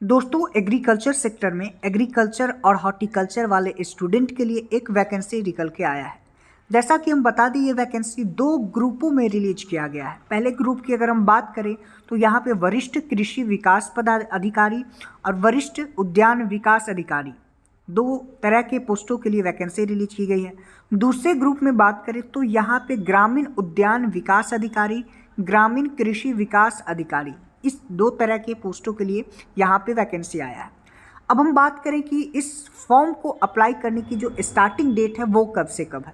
दोस्तों agriculture sector में agriculture और हॉर्टिकल्चर वाले स्टूडेंट के लिए एक वैकेंसी निकल के आया है। जैसा कि हम बता दें, ये वैकेंसी दो ग्रुपों में रिलीज किया गया है। पहले ग्रुप की अगर हम बात करें तो यहाँ पे वरिष्ठ कृषि विकास पदाधिकारी और वरिष्ठ उद्यान विकास अधिकारी, दो तरह के पोस्टों के लिए वैकेंसी रिलीज की गई है। दूसरे ग्रुप में बात करें तो यहाँ पे ग्रामीण उद्यान विकास अधिकारी, ग्रामीण कृषि विकास अधिकारी, इस दो तरह के पोस्टों के लिए यहाँ पे वैकेंसी आया है। अब हम बात करें कि इस फॉर्म को अप्लाई करने की जो स्टार्टिंग डेट है वो कब से कब है।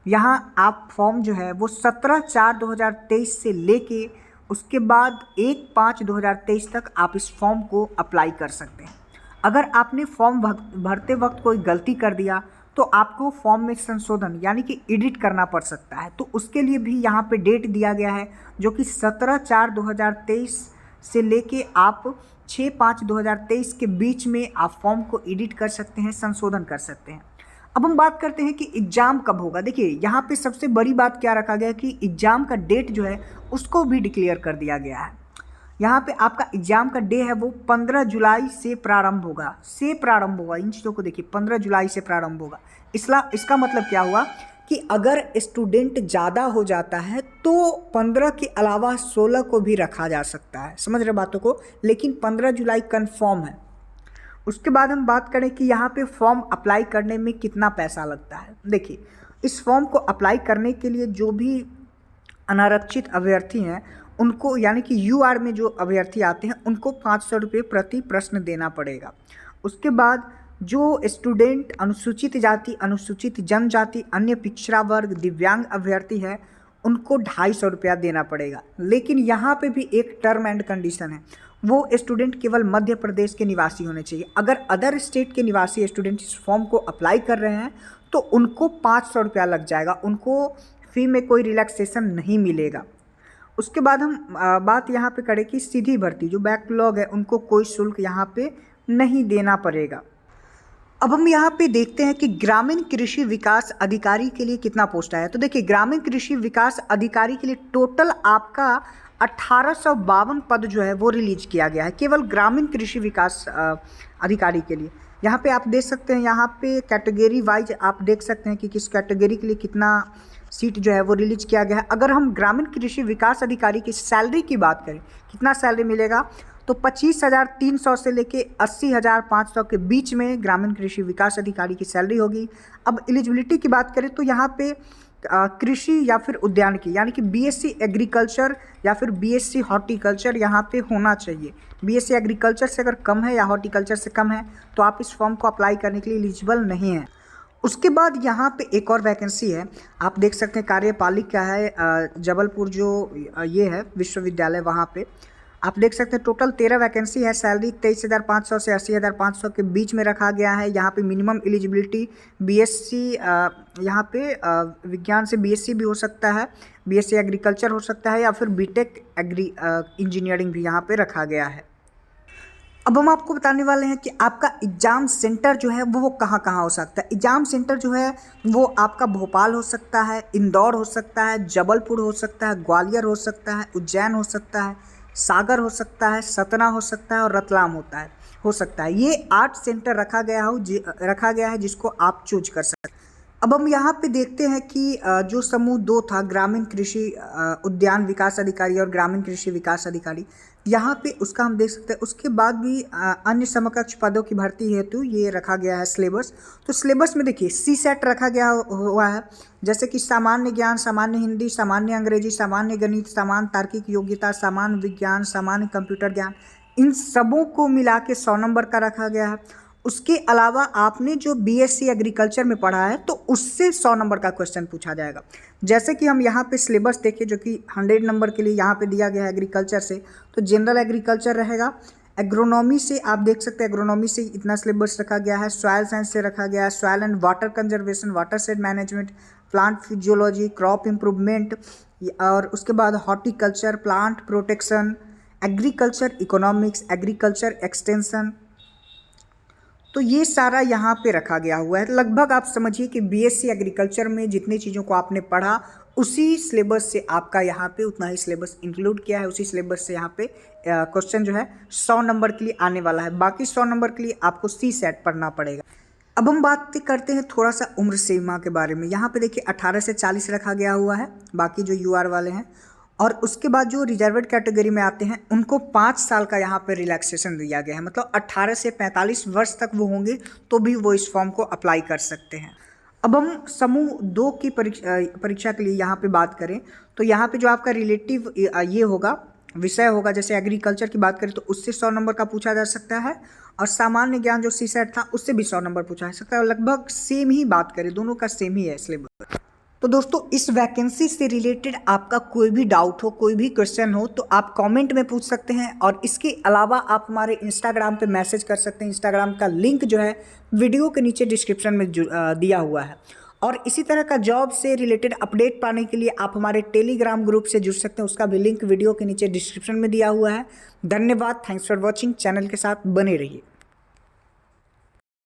यहाँ आप फॉर्म जो है वो 17/4/2023 से लेके उसके बाद 1/5/2023 तक आप इस फॉर्म को अप्लाई कर सकते हैं। अगर आपने फॉर्म भरते वक्त कोई गलती कर दिया तो आपको फॉर्म में संशोधन यानी कि एडिट करना पड़ सकता है, तो उसके लिए भी यहाँ पे डेट दिया गया है जो कि 17/4/2023 से लेके आप 6/5/2023 के बीच में आप फॉर्म को एडिट कर सकते हैं, संशोधन कर सकते हैं। अब हम बात करते हैं कि एग्ज़ाम कब होगा। देखिए यहाँ पे सबसे बड़ी बात क्या रखा गया है कि एग्ज़ाम का डेट जो है उसको भी डिक्लेयर कर दिया गया है। यहाँ पे आपका एग्ज़ाम का डे है वो 15 जुलाई से प्रारंभ होगा। इन चीज़ों को देखिए, 15 जुलाई से प्रारंभ होगा। इसका मतलब क्या हुआ कि अगर स्टूडेंट ज़्यादा हो जाता है तो 15 के अलावा 16 को भी रखा जा सकता है, समझ रहे बातों को, लेकिन 15 जुलाई कन्फर्म है। उसके बाद हम बात करें कि यहाँ पे फॉर्म अप्लाई करने में कितना पैसा लगता है। देखिए इस फॉर्म को अप्लाई करने के लिए जो भी अनारक्षित अभ्यर्थी हैं उनको, यानी कि यूआर में जो अभ्यर्थी आते हैं उनको 500 रुपये प्रति प्रश्न देना पड़ेगा। उसके बाद जो स्टूडेंट अनुसूचित जाति, अनुसूचित जनजाति, अन्य पिछड़ा वर्ग, दिव्यांग अभ्यर्थी है उनको 250 रुपया देना पड़ेगा। लेकिन यहाँ पे भी एक टर्म एंड कंडीशन है, वो स्टूडेंट केवल मध्य प्रदेश के निवासी होने चाहिए। अगर अदर स्टेट के निवासी स्टूडेंट इस फॉर्म को अप्लाई कर रहे हैं तो उनको 500 रुपया लग जाएगा, उनको फ़ी में कोई रिलैक्सेशन नहीं मिलेगा। उसके बाद हम बात यहाँ पे करें कि सीधी भर्ती जो बैकलॉग है उनको कोई शुल्क यहाँ पे नहीं देना पड़ेगा। अब हम यहाँ पे देखते हैं कि ग्रामीण कृषि विकास अधिकारी के लिए कितना पोस्ट आया है। तो देखिए ग्रामीण कृषि विकास अधिकारी के लिए टोटल आपका 1852 पद जो है वो रिलीज किया गया है, केवल ग्रामीण कृषि विकास अधिकारी के लिए। यहाँ पे आप देख सकते हैं, यहाँ पे कैटेगरी वाइज आप देख सकते हैं कि किस कैटेगरी के लिए कितना सीट जो है वो रिलीज किया गया है। अगर हम ग्रामीण कृषि विकास अधिकारी की सैलरी की बात करें, कितना सैलरी मिलेगा, तो 25,300 से लेके 80,500 के बीच में ग्रामीण कृषि विकास अधिकारी की सैलरी होगी। अब एलिजिबिलिटी की बात करें तो यहाँ पे कृषि या फिर उद्यान की, यानी कि बीएससी एग्रीकल्चर या फिर बीएससी हॉर्टिकल्चर यहाँ पे होना चाहिए। बीएससी एग्रीकल्चर से अगर कम है या हॉर्टिकल्चर से कम है तो आप इस फॉर्म को अप्लाई करने के लिए एलिजिबल नहीं है। उसके बाद यहाँ पे एक और वैकेंसी है, आप देख सकते हैं कार्यपालिका है जबलपुर, जो ये है विश्वविद्यालय, वहाँ पे आप देख सकते हैं टोटल 13 वैकेंसी है। सैलरी 23,500 से 80,500 के बीच में रखा गया है। यहाँ पे मिनिमम एलिजिबिलिटी बीएससी, यहाँ पे विज्ञान से बीएससी भी हो सकता है, बीएससी एग्रीकल्चर हो सकता है, या फिर बीटेक इंजीनियरिंग भी यहाँ पे रखा गया है। अब हम आपको बताने वाले हैं कि आपका एग्ज़ाम सेंटर जो है वो कहाँ कहाँ हो सकता है। एग्ज़ाम सेंटर जो है वो आपका भोपाल हो सकता है, इंदौर हो सकता है, जबलपुर हो सकता है, ग्वालियर हो सकता है, उज्जैन हो सकता है, सागर हो सकता है, सतना हो सकता है और रतलाम हो सकता है। ये 8 सेंटर रखा गया है जिसको आप चूज कर सकते हैं। अब हम यहाँ पे देखते हैं कि जो समूह 2 था, ग्रामीण कृषि उद्यान विकास अधिकारी और ग्रामीण कृषि विकास अधिकारी, यहाँ पे उसका हम देख सकते हैं। उसके बाद भी अन्य समकक्ष पदों की भर्ती हेतु ये रखा गया है सिलेबस। तो सिलेबस में देखिए CSET रखा गया हुआ है, जैसे कि सामान्य ज्ञान, सामान्य हिंदी, सामान्य अंग्रेजी, सामान्य गणित, सामान्य तार्किक योग्यता, सामान्य विज्ञान, सामान्य कंप्यूटर ज्ञान, इन सबों को मिला के 100 नंबर का रखा गया है। उसके अलावा आपने जो बीएससी एग्रीकल्चर में पढ़ा है तो उससे 100 नंबर का क्वेश्चन पूछा जाएगा। जैसे कि हम यहाँ पे सिलेबस देखें जो कि 100 नंबर के लिए यहाँ पे दिया गया है एग्रीकल्चर से, तो जनरल एग्रीकल्चर रहेगा। एग्रोनॉमी से आप देख सकते हैं, एग्रोनॉमी से इतना सिलेबस रखा गया है। सॉयल साइंस से रखा गया है soil and water conservation, water shade management, plant physiology, crop improvement, और उसके बाद horticulture, plant protection, agriculture economics, agriculture extension, तो ये सारा यहाँ पे रखा गया हुआ है। लगभग आप समझिए कि बीएससी एग्रीकल्चर में जितनी चीज़ों को आपने पढ़ा उसी सिलेबस से आपका यहाँ पे उतना ही सिलेबस इंक्लूड किया है, उसी सिलेबस से यहाँ पे क्वेश्चन जो है 100 नंबर के लिए आने वाला है। बाकी 100 नंबर के लिए आपको CSAT पढ़ना पड़ेगा। अब हम बात करते हैं थोड़ा सा उम्र सीमा के बारे में। यहाँ पे देखिए 18 से 40 रखा गया हुआ है, बाकी जो UR वाले हैं। और उसके बाद जो रिजर्वेड कैटेगरी में आते हैं उनको 5 साल का यहाँ पे रिलैक्सेशन दिया गया है, मतलब 18 से 45 वर्ष तक वो होंगे तो भी वो इस फॉर्म को अप्लाई कर सकते हैं। अब हम समूह 2 की परीक्षा के लिए यहाँ पे बात करें तो यहाँ पे जो आपका रिलेटिव ये होगा, विषय होगा, जैसे एग्रीकल्चर की बात करें तो उससे 100 नंबर का पूछा जा सकता है, और सामान्य ज्ञान जो CSAT था उससे भी 100 नंबर पूछा जा सकता है। और लगभग सेम ही बात करें, दोनों का सेम ही है सिलेबस। तो दोस्तों इस वैकेंसी से रिलेटेड आपका कोई भी डाउट हो, कोई भी क्वेश्चन हो तो आप कमेंट में पूछ सकते हैं, और इसके अलावा आप हमारे इंस्टाग्राम पे मैसेज कर सकते हैं। इंस्टाग्राम का लिंक जो है वीडियो के नीचे डिस्क्रिप्शन में दिया हुआ है। और इसी तरह का जॉब से रिलेटेड अपडेट पाने के लिए आप हमारे टेलीग्राम ग्रुप से जुड़ सकते हैं, उसका भी लिंक वीडियो के नीचे डिस्क्रिप्शन में दिया हुआ है। धन्यवाद, थैंक्स फॉर वॉचिंग। चैनल के साथ बने रहिए।